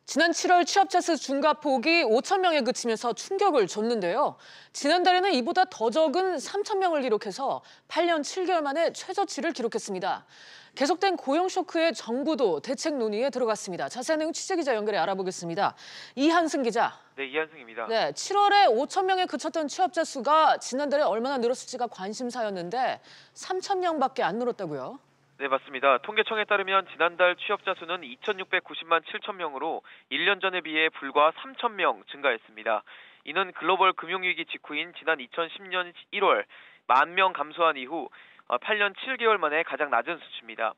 지난 7월 취업자 수 증가폭이 5천 명에 그치면서 충격을 줬는데요. 지난달에는 이보다 더 적은 3천 명을 기록해서 8년 7개월 만에 최저치를 기록했습니다. 계속된 고용 쇼크에 정부도 대책 논의에 들어갔습니다. 자세한 내용 취재기자 연결해 알아보겠습니다. 이한승 기자. 네, 이한승입니다. 네, 7월에 5천 명에 그쳤던 취업자 수가 지난달에 얼마나 늘었을지가 관심사였는데 3천 명밖에 안 늘었다고요? 네, 맞습니다. 통계청에 따르면 지난달 취업자 수는 2,690만 7천 명으로 1년 전에 비해 불과 3천 명 증가했습니다. 이는 글로벌 금융위기 직후인 지난 2010년 1월 1만 명 감소한 이후 8년 7개월 만에 가장 낮은 수치입니다.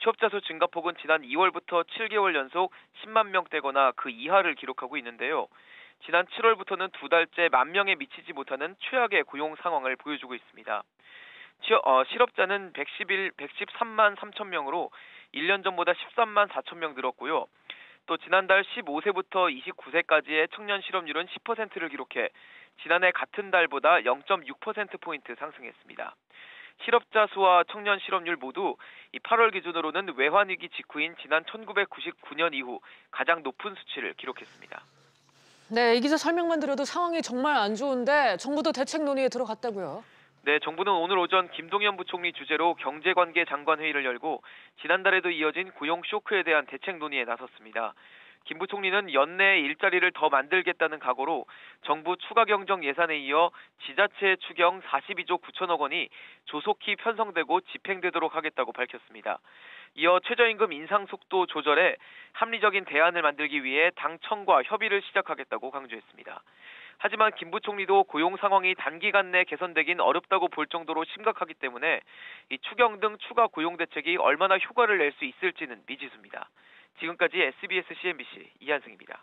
취업자 수 증가폭은 지난 2월부터 7개월 연속 10만 명대거나 그 이하를 기록하고 있는데요. 지난 7월부터는 두 달째 1만 명에 미치지 못하는 최악의 고용 상황을 보여주고 있습니다. 실업자는 113만 3천 명으로 1년 전보다 13만 4천 명 늘었고요. 또 지난달 15세부터 29세까지의 청년 실업률은 10%를 기록해 지난해 같은 달보다 0.6%포인트 상승했습니다. 실업자 수와 청년 실업률 모두 8월 기준으로는 외환위기 직후인 지난 1999년 이후 가장 높은 수치를 기록했습니다. 네, 이 기자 설명만 들어도 상황이 정말 안 좋은데 정부도 대책 논의에 들어갔다고요? 네, 정부는 오늘 오전 김동연 부총리 주재로 경제관계 장관 회의를 열고 지난달에도 이어진 고용 쇼크에 대한 대책 논의에 나섰습니다. 김 부총리는 연내 일자리를 더 만들겠다는 각오로 정부 추가 경정 예산에 이어 지자체 추경 42조 9천억 원이 조속히 편성되고 집행되도록 하겠다고 밝혔습니다. 이어 최저임금 인상 속도 조절에 합리적인 대안을 만들기 위해 당청과 협의를 시작하겠다고 강조했습니다. 하지만 김 부총리도 고용 상황이 단기간 내 개선되긴 어렵다고 볼 정도로 심각하기 때문에 이 추경 등 추가 고용 대책이 얼마나 효과를 낼 수 있을지는 미지수입니다. 지금까지 SBS CNBC 이한승입니다.